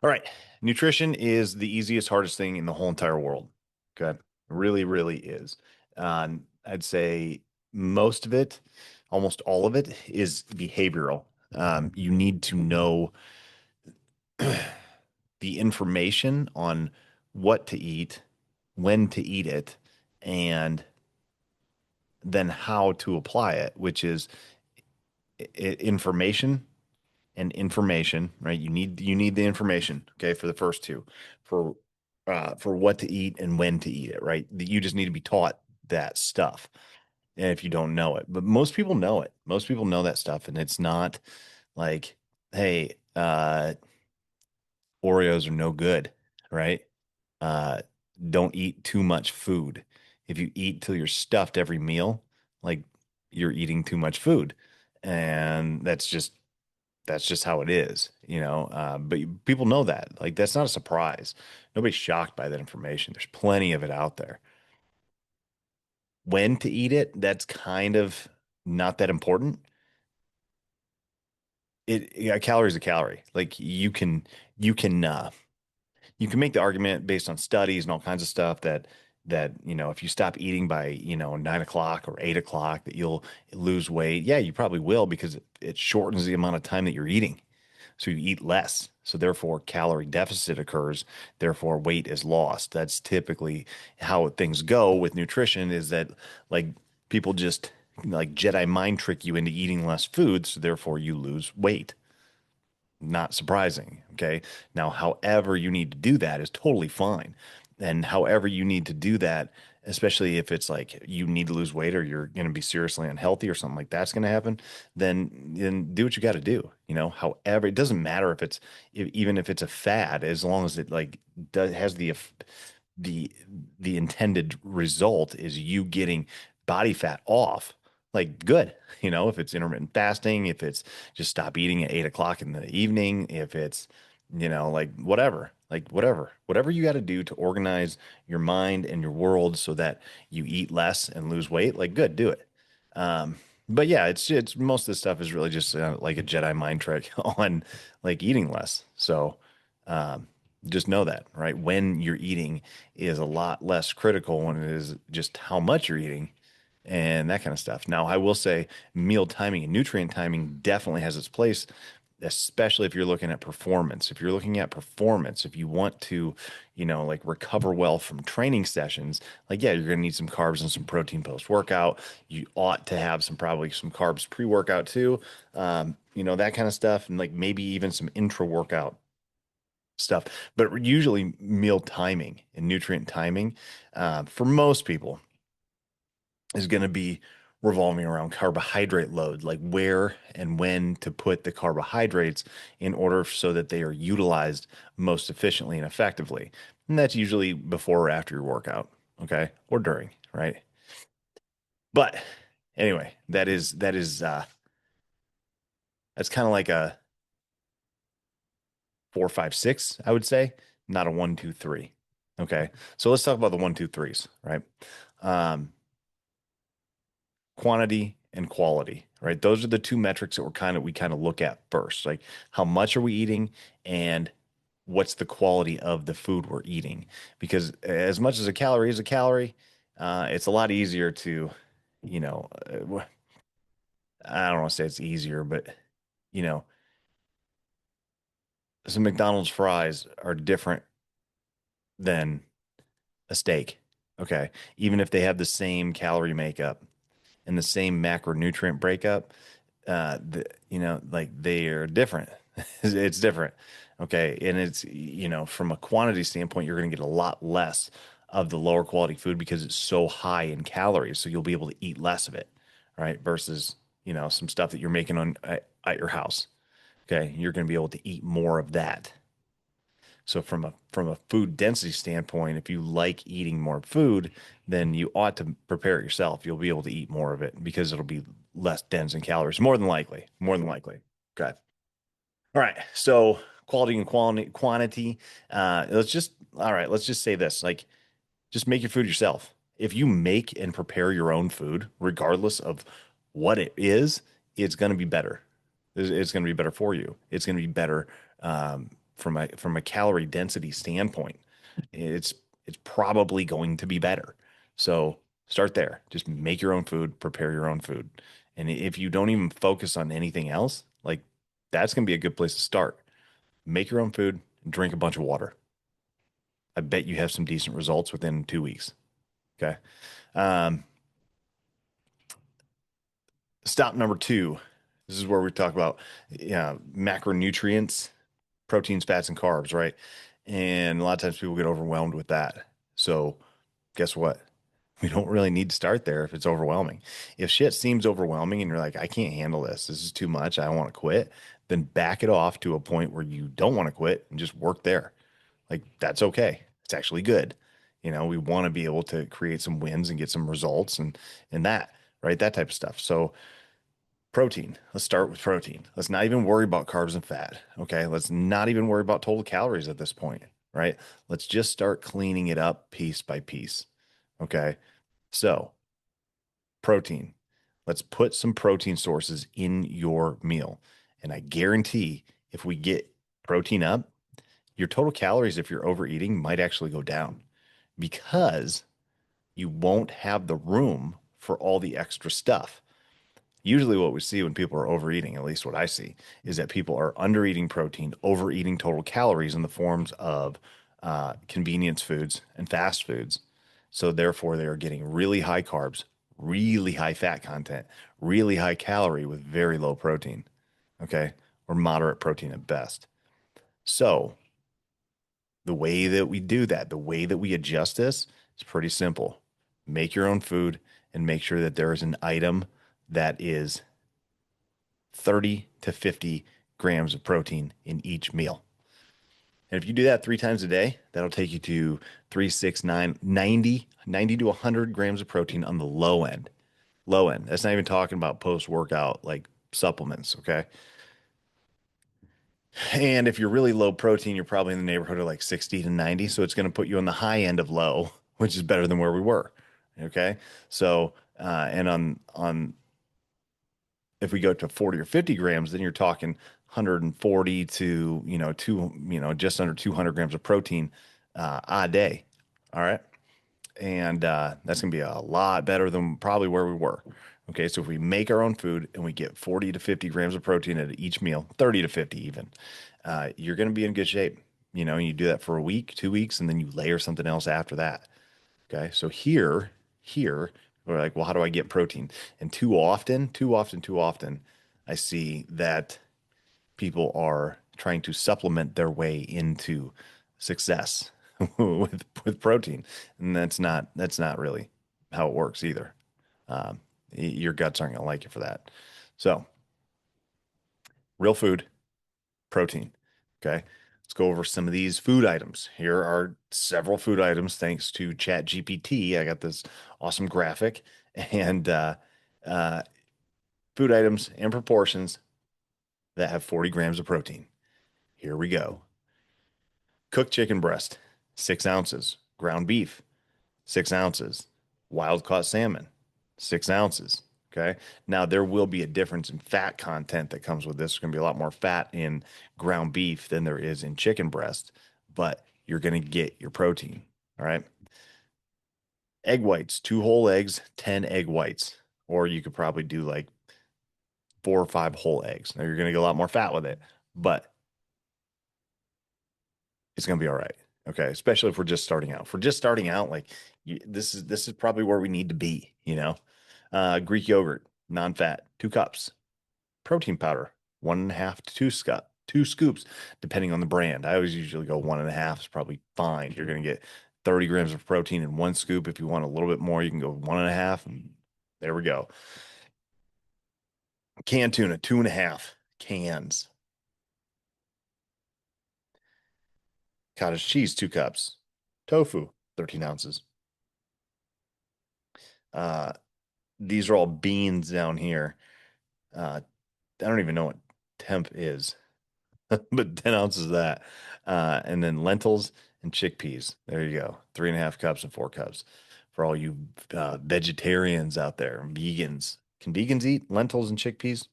All right. Nutrition is the easiest, hardest thing in the whole entire world. Okay. Really, really is. I'd say most of it, almost all of it, is behavioral. You need to know the information on what to eat, when to eat it, and then how to apply it, which is information and information, right? You need the information, okay, for the first two, for for what to eat and when to eat it, right? You just need to be taught that stuff. And if you don't know it, but most people know it. Most people know that stuff, and it's not like, hey, Oreos are no good, right? Uh, don't eat too much food. If you eat till you're stuffed every meal, like you're eating too much food, and that's just how it is, you know. But people know that. Like that's not a surprise. Nobody's shocked by that information. There's plenty of it out there. When to eat it, that's kind of not that important. A calorie is a calorie. Like you can you can make the argument based on studies and all kinds of stuff that if you stop eating by 9 o'clock or 8 o'clock that you'll lose weight. Yeah, you probably will because it shortens the amount of time that you're eating. So you eat less. So therefore, calorie deficit occurs. Therefore, weight is lost. That's typically how things go with nutrition is that like people just like Jedi mind trick you into eating less food. So therefore, you lose weight. Not surprising. Okay. Now, however you need to do that is totally fine. And however you need to do that, especially if it's like you need to lose weight or you're going to be seriously unhealthy or something like that's going to happen, then do what you got to do. However, it doesn't matter if it's even if it's a fad, as long as it like has the the intended result is you getting body fat off. Like good, if it's intermittent fasting, if it's just stop eating at 8 o'clock in the evening, if it's, whatever you got to do to organize your mind and your world so that you eat less and lose weight, like good, do it. But yeah, it's most of this stuff is really just like a Jedi mind trick on like eating less. So, um, just know that, right? When you're eating is a lot less critical when it is just how much you're eating and that kind of stuff. Now, I will say meal timing and nutrient timing definitely has its place, especially if you're looking at performance. If you're looking at performance, if you want to, like recover well from training sessions, like, yeah, you're going to need some carbs and some protein post workout. You ought to have probably some carbs pre workout too, that kind of stuff. And like maybe even some intra workout stuff. But usually meal timing and nutrient timing, for most people, is going to be revolving around carbohydrate load, like where and when to put the carbohydrates in order so that they are utilized most efficiently and effectively. And that's usually before or after your workout, okay? Or during, right? But anyway, that's kind of like a 4, 5, 6, I would say, not a 1, 2, 3. Okay. So let's talk about the 1, 2, 3s, right? Um, Quantity and quality, right? Those are the two metrics that we kind of look at first. Like how much are we eating and what's the quality of the food we're eating? Because as much as a calorie is a calorie, it's a lot easier to, you know, I don't want to say it's easier, but you know, some McDonald's fries are different than a steak. Okay. Even if they have the same calorie makeup and the same macronutrient breakup, like they are different. It's different. Okay. And it's, from a quantity standpoint, you're going to get a lot less of the lower quality food because it's so high in calories. So you'll be able to eat less of it, right? Versus, some stuff that you're making at your house. Okay. You're going to be able to eat more of that. So from a food density standpoint, if you like eating more food, then you ought to prepare it yourself. You'll be able to eat more of it because it'll be less dense in calories, more than likely. More than likely. Okay. All right. So quality and quantity. All right, let's just say this. Like, just make your food yourself. If you make and prepare your own food, regardless of what it is, it's going to be better. It's going to be better for you. It's going to be better. from a calorie density standpoint, it's it's probably going to be better. So start there. Just make your own food, prepare your own food. And if you don't even focus on anything else, like that's going to be a good place to start. Make your own food, drink a bunch of water. I bet you have some decent results within 2 weeks. Okay. Um, Stop number two. This is where we talk about macronutrients, proteins, fats, and carbs, right? And a lot of times people get overwhelmed with that. So guess what? We don't really need to start there if it's overwhelming. If shit seems overwhelming and you're like, I can't handle this, this is too much, I want to quit, then back it off to a point where you don't want to quit and just work there. Like that's okay. It's actually good. We want to be able to create some wins and get some results and that, right? That type of stuff. So protein. Let's start with protein. Let's not even worry about carbs and fat. Okay. Let's not even worry about total calories at this point, right? Let's just start cleaning it up piece by piece. Okay. So, protein. Let's put some protein sources in your meal. And I guarantee if we get protein up, your total calories, if you're overeating, might actually go down because you won't have the room for all the extra stuff. Usually, what we see when people are overeating, at least what I see, is that people are undereating protein, overeating total calories in the forms of convenience foods and fast foods. So, therefore, they are getting really high carbs, really high fat content, really high calorie with very low protein, okay, or moderate protein at best. So, the way that we do that, the way that we adjust this is pretty simple. Make your own food and make sure that there is an item that is 30 to 50 grams of protein in each meal. And if you do that 3 times a day, that'll take you to 3, 6, 9, 90 to 100 grams of protein on the low end. Low end. That's not even talking about post workout like supplements. Okay. And if you're really low protein, you're probably in the neighborhood of like 60 to 90. So it's going to put you on the high end of low, which is better than where we were. Okay. So, and on if we go to 40 or 50 grams, then you're talking 140 to, just under 200 grams of protein a day. All right. And that's going to be a lot better than probably where we were. Okay. So if we make our own food and we get 40 to 50 grams of protein at each meal, 30 to 50 even, you're going to be in good shape. And you do that for a week, 2 weeks, and then you layer something else after that. Okay. So here, we're like, well, how do I get protein? And too often, I see that people are trying to supplement their way into success with protein, and that's not really how it works either. Your guts aren't gonna like you for that. So, real food, protein. Okay. Let's go over some of these food items. Here are several food items thanks to Chat GPT. I got this awesome graphic and uh, food items and proportions that have 40 grams of protein. Here we go. Cooked chicken breast, 6 ounces. Ground beef, 6 ounces. Wild caught salmon, 6 ounces. Okay. Now, there will be a difference in fat content that comes with this. There's going to be a lot more fat in ground beef than there is in chicken breast, but you're going to get your protein. All right. Egg whites, 2 whole eggs, 10 egg whites. Or you could probably do like 4 or 5 whole eggs. Now, you're going to get a lot more fat with it, but it's going to be all right. Okay. Especially if we're just starting out. If we're just starting out, like this is probably where we need to be. Greek yogurt, non-fat, 2 cups. Protein powder, 1.5 to two scoops, depending on the brand. I always usually go 1.5 is probably fine. You're going to get 30 grams of protein in 1 scoop. If you want a little bit more, you can go 1.5. And there we go. Canned tuna, 2.5 cans. Cottage cheese, 2 cups. Tofu, 13 ounces. Uh, these are all beans down here. I don't even know what temp is, but 10 ounces of that. And then lentils and chickpeas. There you go. 3.5 cups and 4 cups for all you vegetarians out there, vegans. Can vegans eat lentils and chickpeas?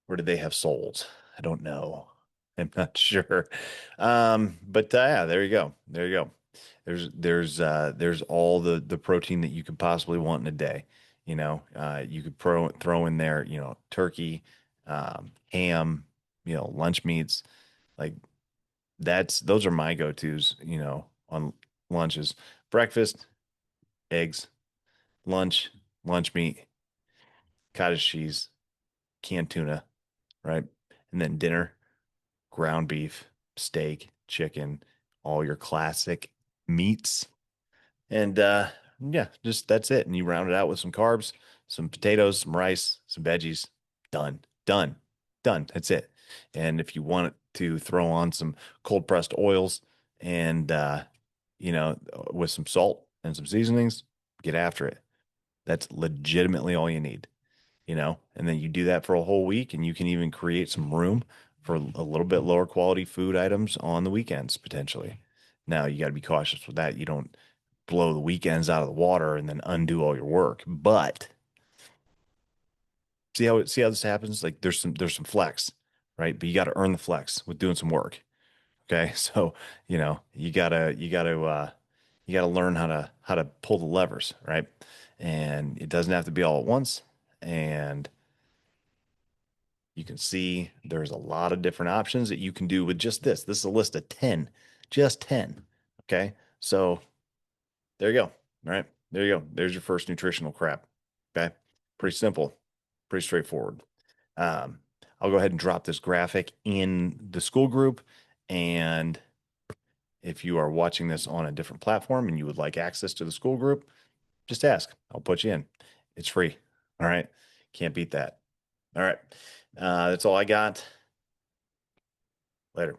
Or do they have souls? I don't know. I'm not sure. But yeah, there you go. There you go. There's all the protein that you could possibly want in a day. You could throw in there, turkey, ham, lunch meats. Like those are my go-tos, on lunches. Breakfast, eggs, lunch, lunch meat, cottage cheese, canned tuna, right? And then dinner, ground beef, steak, chicken, all your classic meats. And yeah, just that's it. And you round it out with some carbs, some potatoes, some rice, some veggies. Done. Done. Done. That's it. And if you want to throw on some cold pressed oils and with some salt and some seasonings, get after it. That's legitimately all you need, and then you do that for a whole week, and you can even create some room for a little bit lower quality food items on the weekends potentially. Now you got to be cautious with that. You don't blow the weekends out of the water and then undo all your work. But see how this happens? Like there's some flex, right? But you got to earn the flex with doing some work. Okay. So, you gotta learn how to pull the levers, right? And it doesn't have to be all at once. And you can see there's a lot of different options that you can do with just this. This is a list of 10, just 10. Okay. So there you go. All right. There you go. There's your first nutritional crap. Okay. Pretty simple, pretty straightforward. Um, I'll go ahead and drop this graphic in the school group. And if you are watching this on a different platform and you would like access to the school group, just ask. I'll put you in. It's free. All right. Can't beat that. All right. That's all I got. Later.